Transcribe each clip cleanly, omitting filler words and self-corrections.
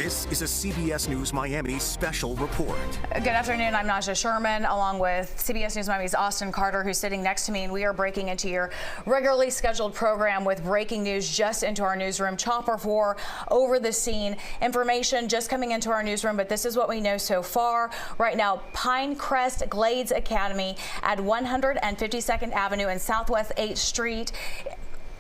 This is a CBS News Miami special report. Good afternoon. I'm Naja Sherman, along with CBS News Miami's Austin Carter, who's sitting next to me, and we are breaking into your regularly scheduled program with breaking news just into our newsroom. Chopper 4 over the scene. Information just coming into our newsroom, but this is what we know so far. Right now, Pinecrest Glades Academy at 152nd Avenue and Southwest 8th Street.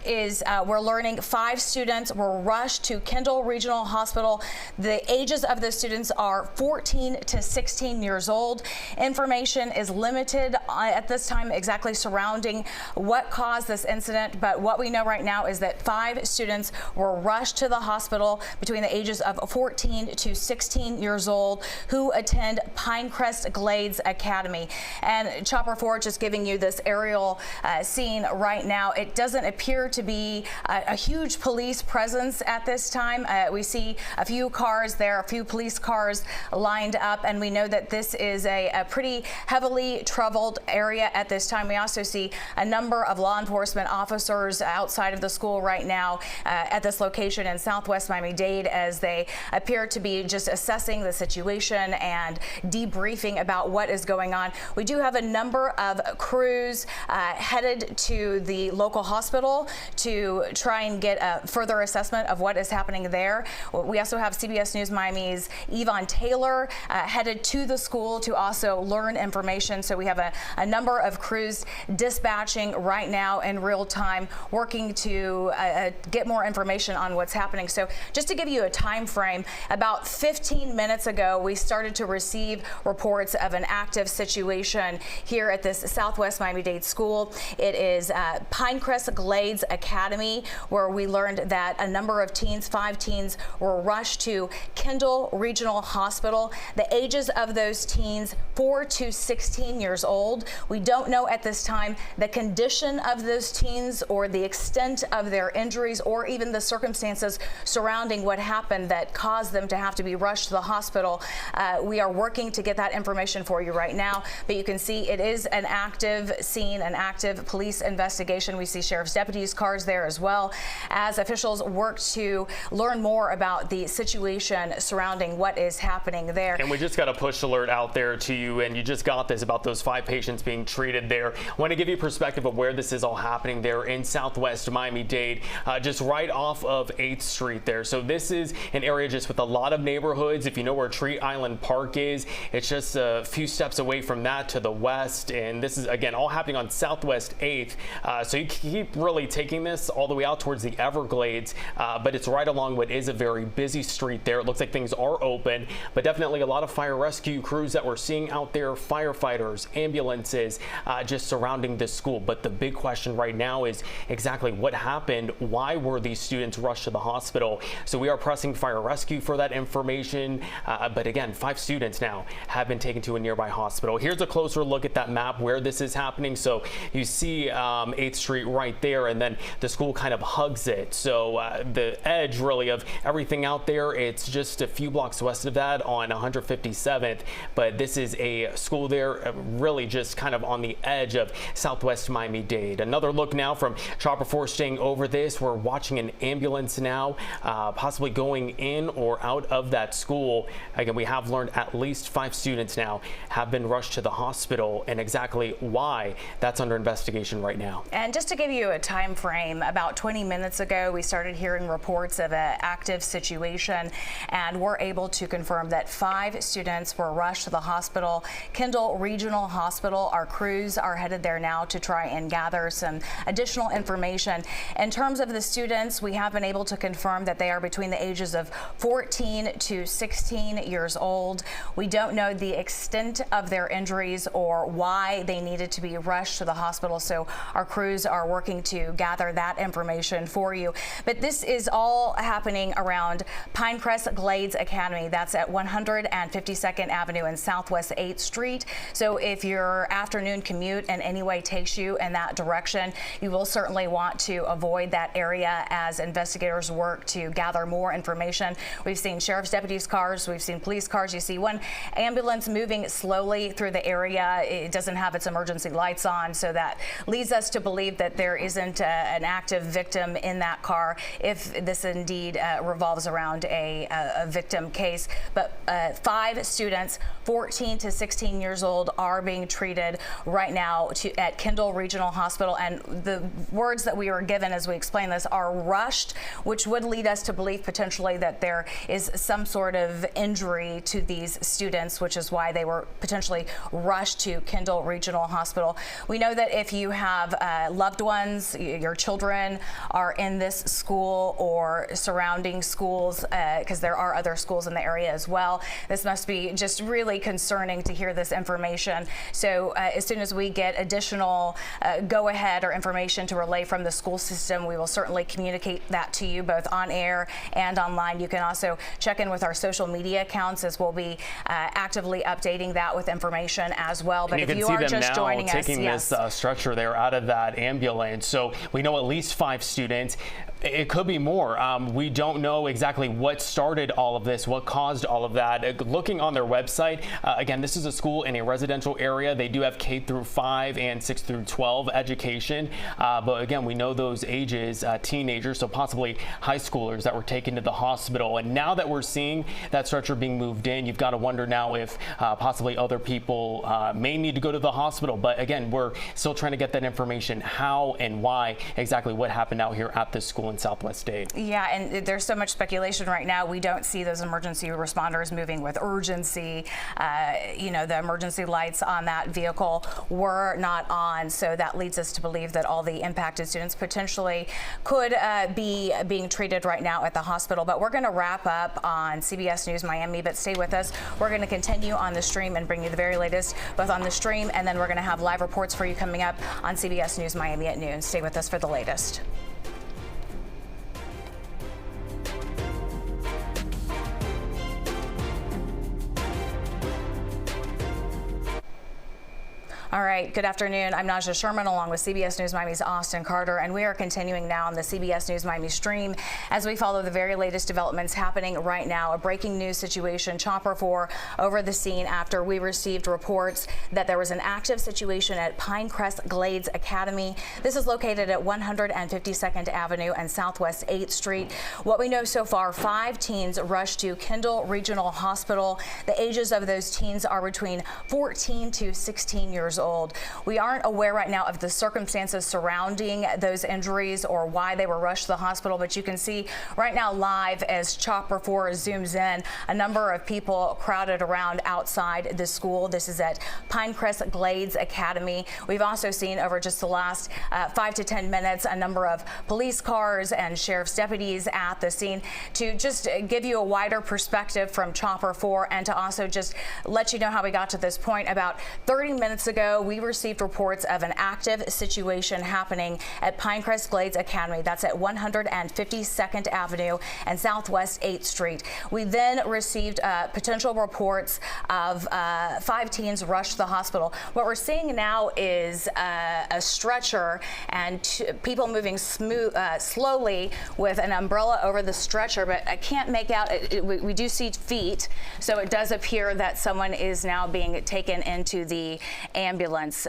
We're learning 5 students were rushed to Kendall Regional Hospital. The ages of the students are 14 to 16 years old. Information is limited at this time exactly surrounding what caused this incident, but what we know right now is that 5 students were rushed to the hospital between the ages of 14 to 16 years old who attend Pinecrest Glades Academy. And Chopper 4 just giving you this aerial scene right now. It doesn't appear to be a huge police presence at this time. We see a few cars there, a few police cars lined up, and we know that this is a pretty heavily traveled area at this time. We also see a number of law enforcement officers outside of the school right now at this location in Southwest Miami-Dade as they appear to be just assessing the situation and debriefing about what is going on. We do have a number of crews headed to the local hospital to try and get a further assessment of what is happening there. We also have CBS News Miami's Yvonne Taylor headed to the school to also learn information. So we have a number of crews dispatching right now in real time, working to get more information on what's happening. So just to give you a time frame, about 15 minutes ago, we started to receive reports of an active situation here at this Southwest Miami-Dade school. It is Pinecrest Glades Academy, where we learned that a number of teens, 5 teens, were rushed to Kendall Regional Hospital. The ages of those teens, 4 to 16 years old. We don't know at this time the condition of those teens or the extent of their injuries or even the circumstances surrounding what happened that caused them to have to be rushed to the hospital. We are working to get that information for you right now, but you can see it is an active scene, an active police investigation. We see sheriff's deputies, cars there as well, as officials work to learn more about the situation surrounding what is happening there. And we just got a push alert out there to you, and you just got this about those 5 patients being treated there. I want to give you perspective of where this is all happening there in Southwest Miami-Dade, just right off of 8th Street there. So this is an area just with a lot of neighborhoods. If you know where Treat Island Park is, it's just a few steps away from that to the west. And this is, again, all happening on Southwest 8th. So you keep really taking this all the way out towards the Everglades, but it's right along what is a very busy street there. It looks like things are open, but definitely a lot of fire rescue crews that we're seeing out there, firefighters, ambulances, just surrounding this school. But the big question right now is exactly what happened. Why were these students rushed to the hospital? So we are pressing fire rescue for that information. But again, 5 students now have been taken to a nearby hospital. Here's a closer look at that map where this is happening. So you see 8th Street right there, and then the school kind of hugs it. So the edge really of everything out there, it's just a few blocks west of that on 157th. But this is a school there really just kind of on the edge of Southwest Miami-Dade. Another look now from Chopper 4 staying over this. We're watching an ambulance now, possibly going in or out of that school. Again, we have learned at least 5 students now have been rushed to the hospital, and exactly why, that's under investigation right now. And just to give you a time frame, about 20 minutes ago, we started hearing reports of an active situation, and we're able to confirm that 5 students were rushed to the hospital, Kendall Regional Hospital. Our crews are headed there now to try and gather some additional information. In terms of the students, we have been able to confirm that they are between the ages of 14 to 16 years old. We don't know the extent of their injuries or why they needed to be rushed to the hospital, so our crews are working to gather that information for you. But this is all happening around Pinecrest Glades Academy. That's at 152nd Avenue and Southwest 8th Street. So if your afternoon commute in any way takes you in that direction, you will certainly want to avoid that area as investigators work to gather more information. We've seen sheriff's deputies' cars, we've seen police cars. You see one ambulance moving slowly through the area. It doesn't have its emergency lights on, so that leads us to believe that there isn't an active victim in that car if this indeed revolves around a victim case. But 5 students, 14 to 16 years old, are being treated right now at Kendall Regional Hospital. And the words that we were given as we explain this are rushed, which would lead us to believe potentially that there is some sort of injury to these students, which is why they were potentially rushed to Kendall Regional Hospital. We know that if you have loved ones, your children are in this school or surrounding schools, because there are other schools in the area as well, this must be just really concerning to hear this information. So as soon as we get additional go-ahead or information to relay from the school system, we will certainly communicate that to you both on air and online. You can also check in with our social media accounts, as we'll be actively updating that with information as well. But if you are just joining us, taking this stretcher there out of that ambulance, so we know at least 5 students. It could be more. We don't know exactly what started all of this, what caused all of that. Looking on their website, again, this is a school in a residential area. They do have K-5 and 6 through 12 education. But again, we know those ages, teenagers, so possibly high schoolers that were taken to the hospital. And now that we're seeing that stretcher being moved in, you've got to wonder now if possibly other people may need to go to the hospital. But again, we're still trying to get that information, how and why exactly what happened out here at this school in Southwest Dade. Yeah, and there's so much speculation right now. We don't see those emergency responders moving with urgency. You know, the emergency lights on that vehicle were not on, so that leads us to believe that all the impacted students potentially could be being treated right now at the hospital. But we're going to wrap up on CBS News Miami, but stay with us. We're going to continue on the stream and bring you the very latest, both on the stream, and then we're going to have live reports for you coming up on CBS News Miami at noon. Stay with us for the latest. All right, good afternoon. I'm Naja Sherman along with CBS News Miami's Austin Carter, and we are continuing now on the CBS News Miami stream as we follow the very latest developments happening right now. A breaking news situation, Chopper 4 over the scene after we received reports that there was an active situation at Pinecrest Glades Academy. This is located at 152nd Avenue and Southwest 8th Street. What we know so far, 5 teens rushed to Kendall Regional Hospital. The ages of those teens are between 14 to 16 years old. We aren't aware right now of the circumstances surrounding those injuries or why they were rushed to the hospital, but you can see right now live as Chopper 4 zooms in, a number of people crowded around outside the school. This is at Pinecrest Glades Academy. We've also seen over just the last 5 to 10 minutes a number of police cars and sheriff's deputies at the scene to just give you a wider perspective from Chopper 4 and to also just let you know how we got to this point. About 30 minutes ago, we received reports of an active situation happening at Pinecrest Glades Academy. That's at 152nd Avenue and Southwest 8th Street. We then received potential reports of 5 teens rushed to the hospital. What we're seeing now is a stretcher and people moving slowly with an umbrella over the stretcher, but I can't make out, we do see feet, so it does appear that someone is now being taken into the ambulance.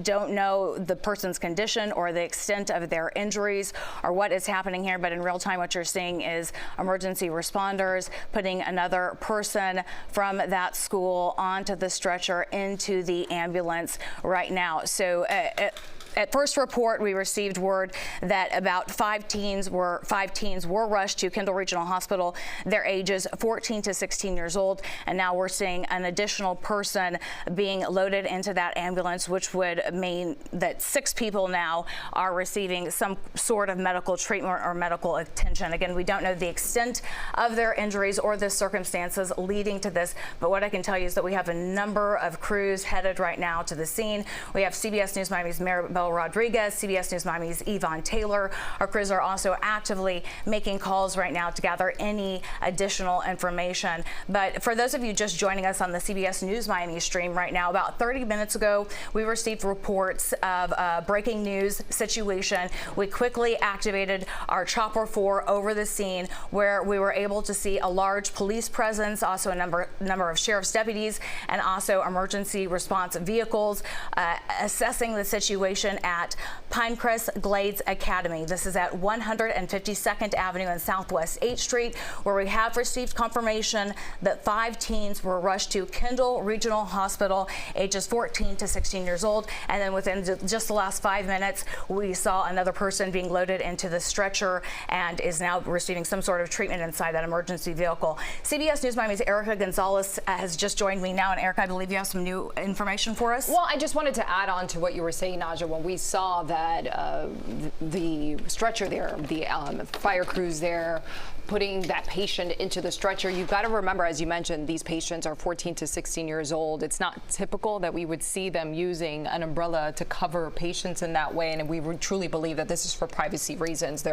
Don't know the person's condition or the extent of their injuries or what is happening here, but in real time what you're seeing is emergency responders putting another person from that school onto the stretcher into the ambulance right now. So at first report, we received word that about 5 teens were rushed to Kendall Regional Hospital. Their ages 14 to 16 years old, and now we're seeing an additional person being loaded into that ambulance, which would mean that 6 people now are receiving some sort of medical treatment or medical attention. Again, we don't know the extent of their injuries or the circumstances leading to this, but what I can tell you is that we have a number of crews headed right now to the scene. We have CBS News Miami's Maribel Rodriguez, CBS News Miami's Yvonne Taylor. Our crews are also actively making calls right now to gather any additional information. But for those of you just joining us on the CBS News Miami stream right now, about 30 minutes ago, we received reports of a breaking news situation. We quickly activated our Chopper 4 over the scene, where we were able to see a large police presence, also a number of sheriff's deputies, and also emergency response vehicles assessing the situation situation at Pinecrest Glades Academy. This is at 152nd Avenue and Southwest 8th Street, where we have received confirmation that 5 teens were rushed to Kendall Regional Hospital, ages 14 to 16 years old. And then within just the last 5 minutes, we saw another person being loaded into the stretcher and is now receiving some sort of treatment inside that emergency vehicle. CBS News Miami's Erica Gonzalez has just joined me now. And Erica, I believe you have some new information for us. Well, I just wanted to add on to what you were saying, Naja. When we saw that the stretcher there, the fire crews there, putting that patient into the stretcher, you've got to remember, as you mentioned, these patients are 14 to 16 years old. It's not typical that we would see them using an umbrella to cover patients in that way, and we truly believe that this is for privacy reasons.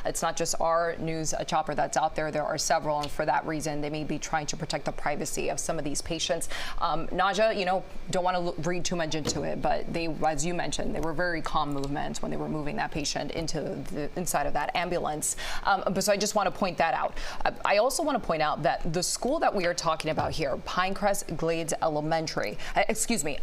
It's not just our news chopper that's out there. There are several, and for that reason, they may be trying to protect the privacy of some of these patients. Naja, don't want to read too much into it, but as you mentioned, they were very calm movements when they were moving that patient into the inside of that ambulance. So I just want to point that out. I also want to point out that the school that we are talking about here, Pinecrest Glades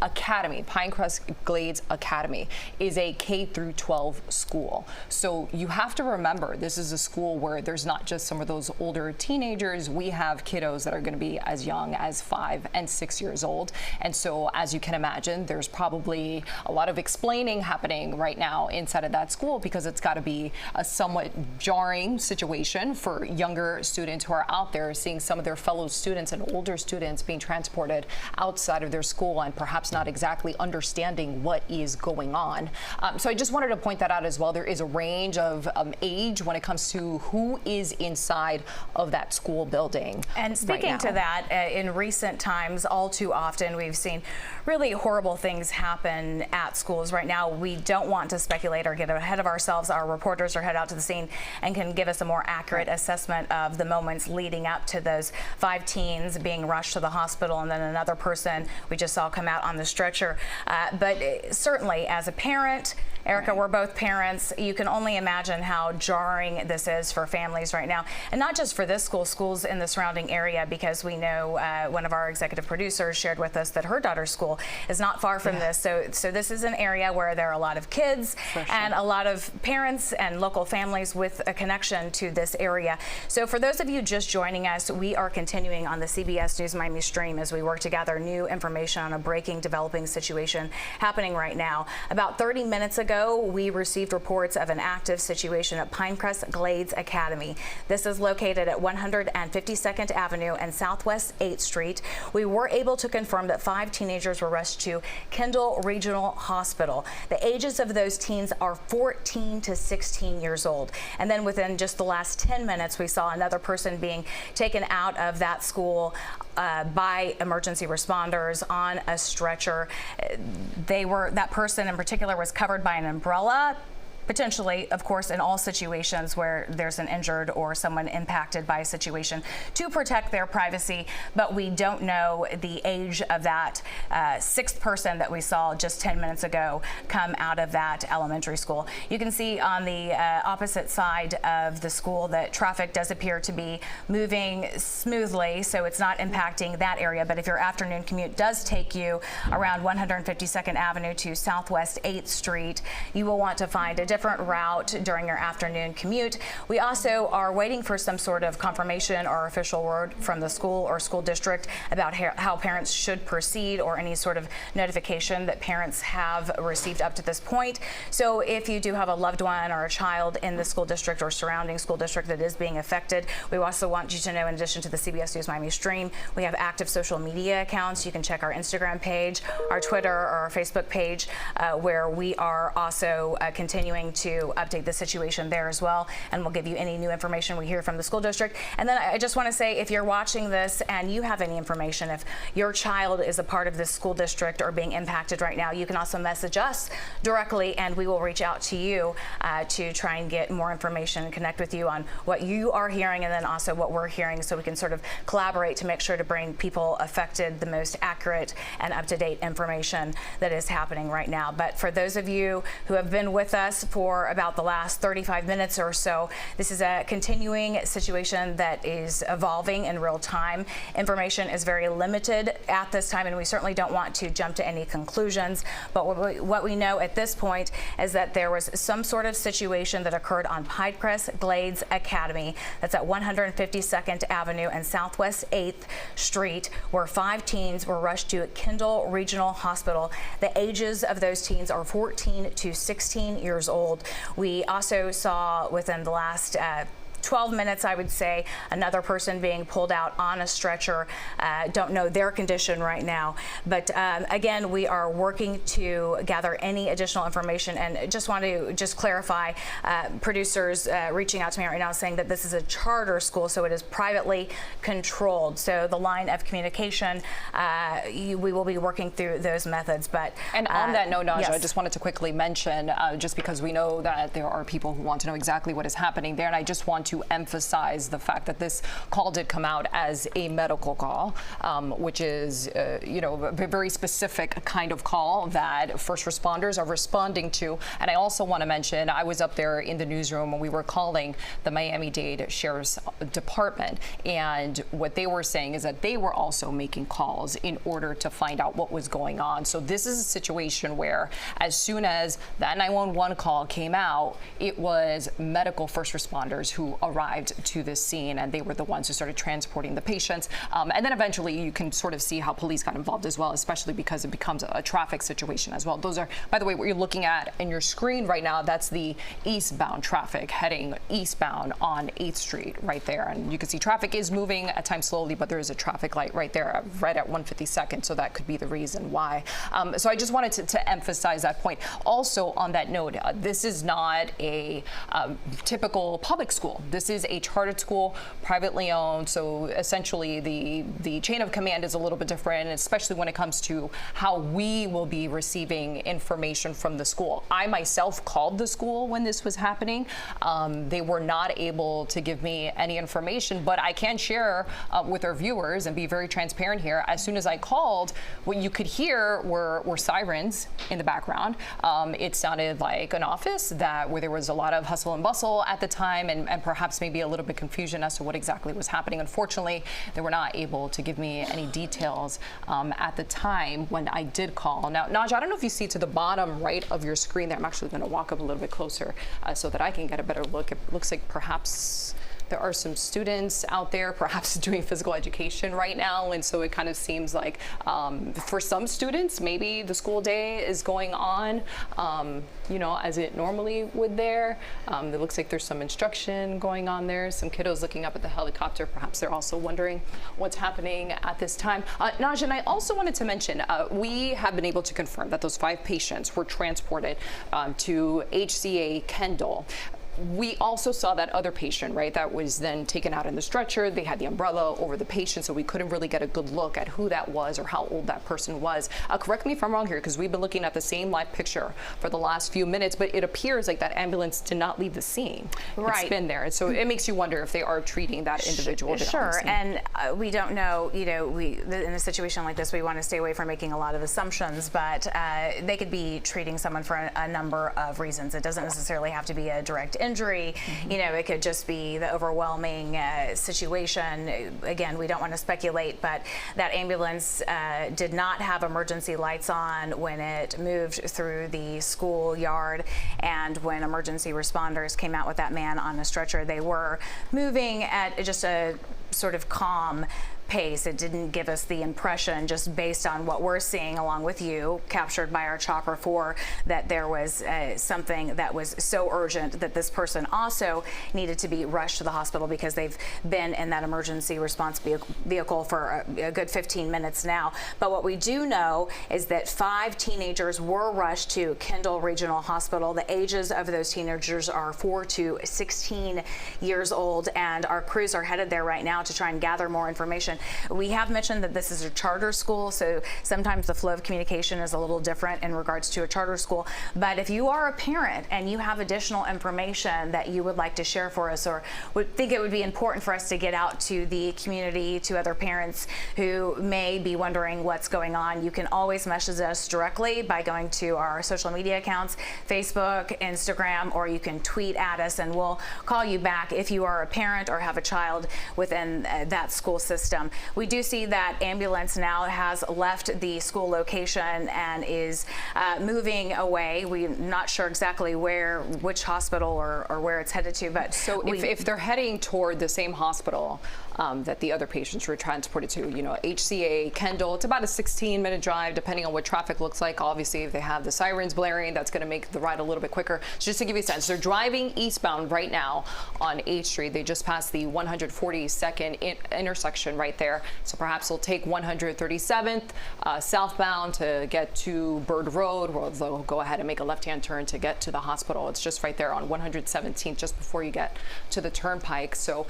Academy, Pinecrest Glades Academy, is a K-12 school. So you have to remember, this is a school where there's not just some of those older teenagers. We have kiddos that are going to be as young as 5 and 6 years old. And so, as you can imagine, there's probably a lot of explaining happening right now inside of that school, because it's got to be a somewhat jarring situation for younger students who are out there seeing some of their fellow students and older students being transported outside of their school and perhaps not exactly understanding what is going on. So I just wanted to point that out as well. There is a range of age when it comes to who is inside of that school building. And speaking to that, in recent times, all too often, we've seen really horrible things happen at schools. Right now, we don't want to speculate or get ahead of ourselves. Our reporters are headed out to the scene and can give us a more accurate assessment of the moments leading up to those 5 teens being rushed to the hospital, and then another person we just saw come out on the stretcher. But certainly, as a parent, Erica, we're both parents. You can only imagine how jarring this is for families right now. And not just for this school, schools in the surrounding area, because we know one of our executive producers shared with us that her daughter's school is not far from this. So this is an area where there are a lot of kids and a lot of parents and local families with a connection to this area. So for those of you just joining us, we are continuing on the CBS News Miami stream as we work to gather new information on a developing situation happening right now. About 30 minutes ago, we received reports of an active situation at Pinecrest Glades Academy. This is located at 152nd Avenue and Southwest 8th Street. We were able to confirm that 5 teenagers were rushed to Kendall Regional Hospital. The ages of those teens are 14 to 16 years old. And then within just the last 10 minutes, we saw another person being taken out of that school by emergency responders on a stretcher. That person in particular was covered by an umbrella. Potentially, of course, in all situations where there's an injured or someone impacted by a situation, to protect their privacy, but we don't know the age of that 6th person that we saw just 10 minutes ago come out of that elementary school. You can see on the opposite side of the school that traffic does appear to be moving smoothly, so it's not impacting that area. But if your afternoon commute does take you around 152nd Avenue to Southwest 8th Street, you will want to find a different route during your afternoon commute. We also are waiting for some sort of confirmation or official word from the school or school district about how parents should proceed, or any sort of notification that parents have received up to this point. So if you do have a loved one or a child in the school district or surrounding school district that is being affected, we also want you to know, in addition to the CBS News Miami stream, we have active social media accounts. You can check our Instagram page, our Twitter, or our Facebook page, where we are also continuing to update the situation there as well, and we'll give you any new information we hear from the school district. And then I just want to say, if you're watching this and you have any information, if your child is a part of this school district or being impacted right now, you can also message us directly, and we will reach out to you to try and get more information and connect with you on what you are hearing, and then also what we're hearing, so we can sort of collaborate to make sure to bring people affected the most accurate and up-to-date information that is happening right now. But for those of you who have been with us for about the last 35 minutes or so. This is a continuing situation that is evolving in real time. Information is very limited at this time, and we certainly don't want to jump to any conclusions. But what we know at this point is that there was some sort of situation that occurred on Pinecrest Glades Academy. That's at 152nd Avenue and Southwest 8th Street, where 5 teens were rushed to Kendall Regional Hospital. The ages of those teens are 14 to 16 years old. We also saw within the last 12 minutes, I would say, another person being pulled out on a stretcher. Don't know their condition right now. But again, we are working to gather any additional information, and just want to clarify, producers reaching out to me right now saying that this is a charter school, so it is privately controlled. So the line of communication, we will be working through those methods. But and on that note, Naja, yes. I just wanted to quickly mention, just because we know that there are people who want to know exactly what is happening there, and I just want to emphasize the fact that this call did come out as a medical call, which is, a very specific kind of call that first responders are responding to. And I also want to mention, I was up there in the newsroom when we were calling the Miami-Dade Sheriff's Department, and what they were saying is that they were also making calls in order to find out what was going on. So this is a situation where, as soon as that 911 call came out, it was medical first responders who arrived to this scene, and they were the ones who started transporting the patients. And then eventually you can sort of see how police got involved as well, especially because it becomes a traffic situation as well. Those are, by the way, what you're looking at in your screen right now, that's the eastbound traffic heading eastbound on 8th Street right there. And you can see traffic is moving at times slowly, but there is a traffic light right there, right at 152nd. So that could be the reason why. So I just wanted to emphasize that point. Also on that note, this is not a typical public school. This is a chartered school, privately owned. So essentially the chain of command is a little bit different, especially when it comes to how we will be receiving information from the school. I myself called the school when this was happening. They were not able to give me any information, but I can share with our viewers and be very transparent here. As soon as I called, what you could hear were sirens in the background. It sounded like an office where there was a lot of hustle and bustle at the time, and perhaps maybe a little bit confusion as to what exactly was happening. Unfortunately, they were not able to give me any details at the time when I did call. Now, Naja, I don't know if you see to the bottom right of your screen there. I'm actually going to walk up a little bit closer so that I can get a better look. It looks like perhaps there are some students out there perhaps doing physical education right now, and so it kind of seems like for some students maybe the school day is going on as it normally would there. It looks like there's some instruction going on there, some kiddos looking up at the helicopter. Perhaps they're also wondering what's happening at this time. Naja, and I also wanted to mention, we have been able to confirm that those 5 patients were transported to HCA Kendall. We also saw that other patient, right, that was then taken out in the stretcher. They had the umbrella over the patient, so we couldn't really get a good look at who that was or how old that person was. Correct me if I'm wrong here, because we've been looking at the same live picture for the last few minutes, but it appears like that ambulance did not leave the scene. Right. It's been there, and so it makes you wonder if they are treating that individual. Sure, and we don't know, in a situation like this, we want to stay away from making a lot of assumptions, but they could be treating someone for a number of reasons. It doesn't necessarily have to be a direct injury. It could just be the overwhelming situation. Again, we don't want to speculate, but that ambulance did not have emergency lights on when it moved through the schoolyard, and when emergency responders came out with that man on a stretcher, they were moving at just a sort of calm pace. It didn't give us the impression, just based on what we're seeing along with you, captured by our Chopper 4, that there was something that was so urgent that this person also needed to be rushed to the hospital, because they've been in that emergency response vehicle for a good 15 minutes now. But what we do know is that 5 teenagers were rushed to Kendall Regional Hospital. The ages of those teenagers are 4 to 16 years old, and our crews are headed there right now to try and gather more information. information. We have mentioned that this is a charter school, so sometimes the flow of communication is a little different in regards to a charter school. But if you are a parent and you have additional information that you would like to share for us, or would think it would be important for us to get out to the community, to other parents who may be wondering what's going on, you can always message us directly by going to our social media accounts, Facebook, Instagram, or you can tweet at us and we'll call you back if you are a parent or have a child within that school system. We do see that ambulance now has left the school location and is moving away. We're not sure exactly which hospital or where it's headed to, but so if they're heading toward the same hospital that the other patients were transported to, you know, HCA, Kendall, it's about a 16-minute drive depending on what traffic looks like. Obviously, if they have the sirens blaring, that's going to make the ride a little bit quicker. So just to give you a sense, they're driving eastbound right now on 8th Street. They just passed the 142nd intersection right there. So perhaps they'll take 137th southbound to get to Bird Road, where they'll go ahead and make a left-hand turn to get to the hospital. It's just right there on 117th, just before you get to the turnpike. So,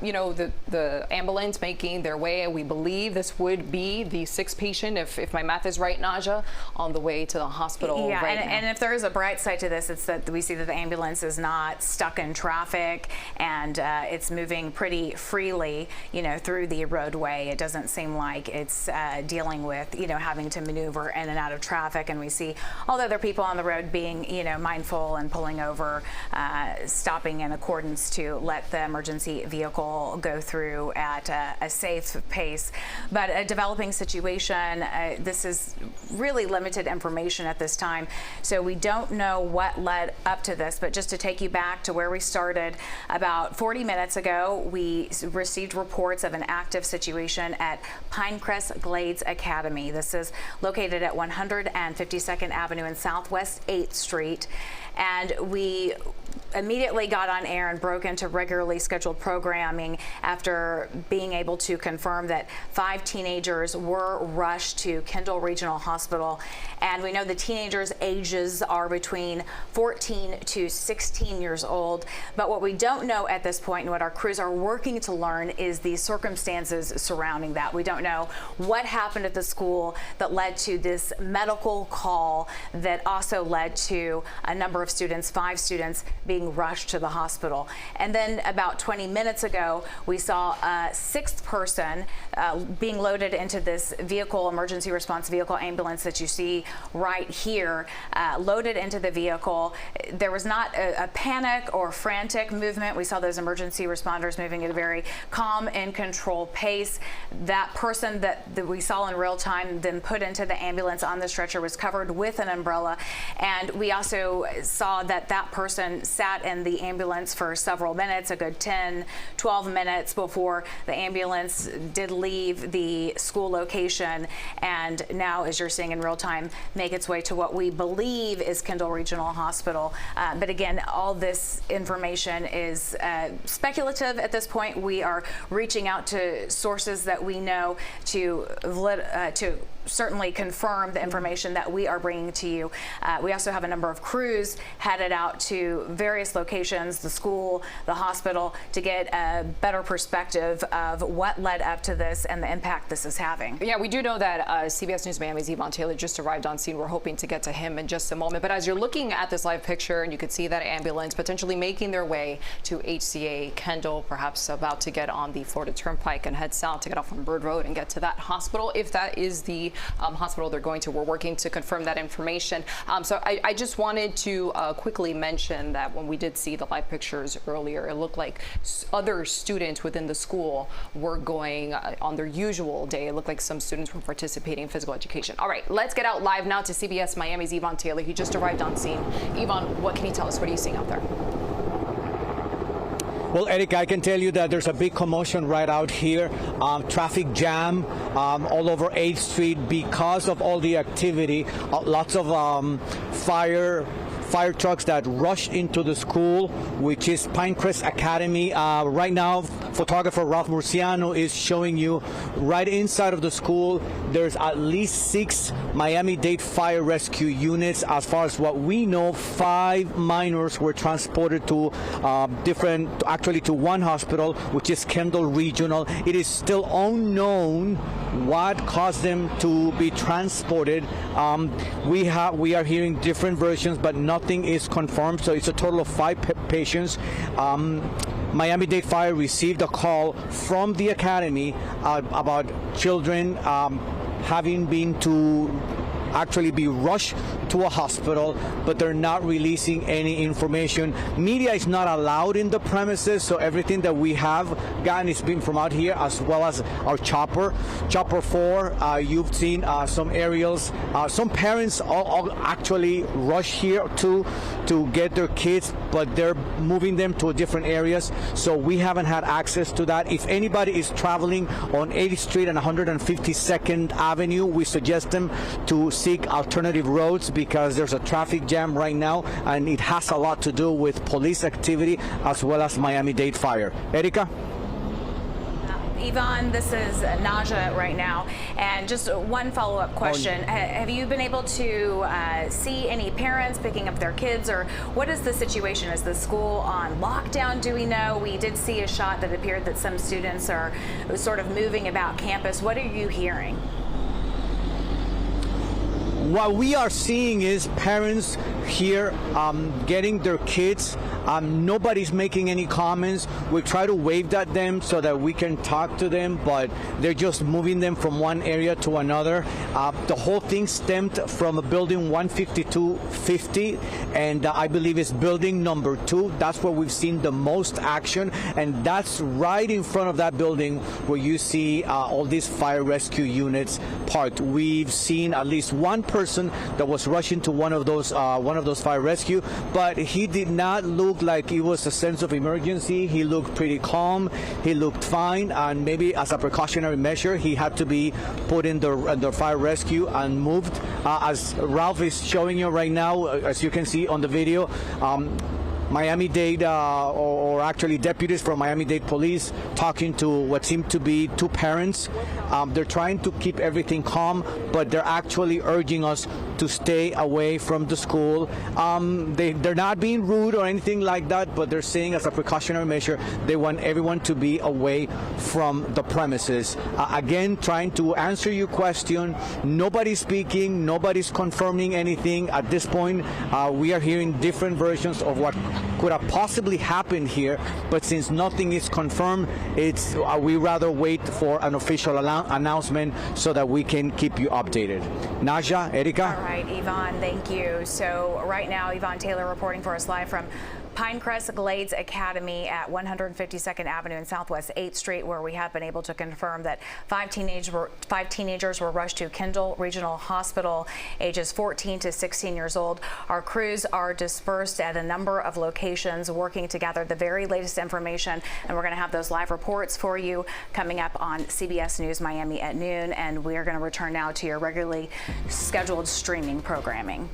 you know, the ambulance making their way, we believe this would be the 6th patient, if my math is right, Naja, on the way to the hospital. Yeah, right and if there is a bright side to this, it's that we see that the ambulance is not stuck in traffic and it's moving pretty freely, you know, through the roadway. It doesn't seem like it's dealing with, you know, having to maneuver in and out of traffic. And we see all the other people on the road being, you know, mindful and pulling over, stopping in accordance to let the emergency vehicle go through at a safe pace. But a developing situation, this is really limited information at this time, so we don't know what led up to this. But just to take you back to where we started, about 40 minutes ago, we received reports of an active situation at Pinecrest Glades Academy. This is located at 152nd Avenue and Southwest 8th Street. And we immediately got on air and broke into regularly scheduled programming after being able to confirm that 5 teenagers were rushed to Kendall Regional Hospital. And we know the teenagers' ages are between 14 to 16 years old. But what we don't know at this point, and what our crews are working to learn, is the circumstances surrounding that. We don't know what happened at the school that led to this medical call that also led to a number of students, 5 students, being rushed to the hospital. And then about 20 minutes ago, we saw a 6th person being loaded into this vehicle, emergency response vehicle ambulance that you see right here, loaded into the vehicle. There was not a panic or frantic movement. We saw those emergency responders moving at a very calm and controlled pace. That person that we saw in real time then put into the ambulance on the stretcher was covered with an umbrella. And we also saw that that person sat in the ambulance for several minutes, a good 10, 12 minutes before the ambulance did leave the school location. And now, as you're seeing in real time, make its way to what we believe is Kendall Regional Hospital. But again, all this information is speculative at this point. We are reaching out to sources that we know to certainly confirm the information that we are bringing to you. We also have a number of crews headed out to various locations, the school, the hospital, to get a better perspective of what led up to this and the impact this is having. Yeah, we do know that CBS News Miami's Yvonne Taylor just arrived on scene. We're hoping to get to him in just a moment. But as you're looking at this live picture, and you can see that ambulance potentially making their way to HCA Kendall, perhaps about to get on the Florida Turnpike and head south to get off on Bird Road and get to that hospital. If that is the hospital they're going to, we're working to confirm that information. So I just wanted to quickly mention that when we did see the live pictures earlier, it looked like other students within the school were going on their usual day. It looked like some students were participating in physical education. All right, let's get out live now to CBS Miami's Yvonne Taylor. He just arrived on scene. Yvonne, what can you tell us? What are you seeing out there? Well, Eric, I can tell you that there's a big commotion right out here. Traffic jam all over 8th Street because of all the activity. Lots of fire trucks that rushed into the school, which is Pinecrest Academy. Right now, photographer Ralph Murciano is showing you, right inside of the school, there's at least 6 Miami-Dade fire rescue units. As far as what we know, 5 minors were transported to to one hospital, which is Kendall Regional. It is still unknown what caused them to be transported. We are hearing different versions, but nothing is confirmed. So it's a total of 5 patients. Miami-Dade Fire received a call from the academy about children having been to actually be rushed to a hospital, but they're not releasing any information. Media is not allowed in the premises, so everything that we have gotten is being from out here, as well as our chopper 4. You've seen some aerials. Some parents all actually rush here to get their kids, but they're moving them to different areas, so we haven't had access to that. If anybody is traveling on 80th Street and 152nd Avenue, we suggest them to seek alternative roads, because there's a traffic jam right now, and it has a lot to do with police activity as well as Miami-Dade Fire. Erica? Yvonne, this is Naja right now, and just one follow-up question. Have you been able to see any parents picking up their kids, or what is the situation? Is the school on lockdown? Do we know? We did see a shot that appeared that some students are sort of moving about campus. What are you hearing? What we are seeing is parents here getting their kids. Nobody's making any comments. We try to wave at them so that we can talk to them, but they're just moving them from one area to another. The whole thing stemmed from a building 15250, and I believe it's building number 2. That's where we've seen the most action, and that's right in front of that building where you see all these fire rescue units parked. We've seen at least one person that was rushing to one of those fire rescue, but he did not look like it was a sense of emergency. He looked pretty calm. He looked fine, and maybe as a precautionary measure, he had to be put in the fire rescue and moved. As Ralph is showing you right now, as you can see on the video, Miami-Dade, or actually deputies from Miami-Dade Police, talking to what seemed to be 2 parents. They're trying to keep everything calm, but they're actually urging us to stay away from the school. They're not being rude or anything like that, but they're saying as a precautionary measure, they want everyone to be away from the premises. Again, trying to answer your question, nobody's speaking, nobody's confirming anything. At this point, we are hearing different versions of what could have possibly happened here, but since nothing is confirmed, we rather wait for an official announcement so that we can keep you updated. Naja, Erica? All right, Yvonne, thank you. So right now, Yvonne Taylor reporting for us live from Pinecrest Glades Academy at 152nd Avenue and Southwest 8th Street, where we have been able to confirm that 5 teenagers were rushed to Kendall Regional Hospital, ages 14 to 16 years old. Our crews are dispersed at a number of locations, working to gather the very latest information, and we're going to have those live reports for you coming up on CBS News Miami at noon, and we are going to return now to your regularly scheduled streaming programming.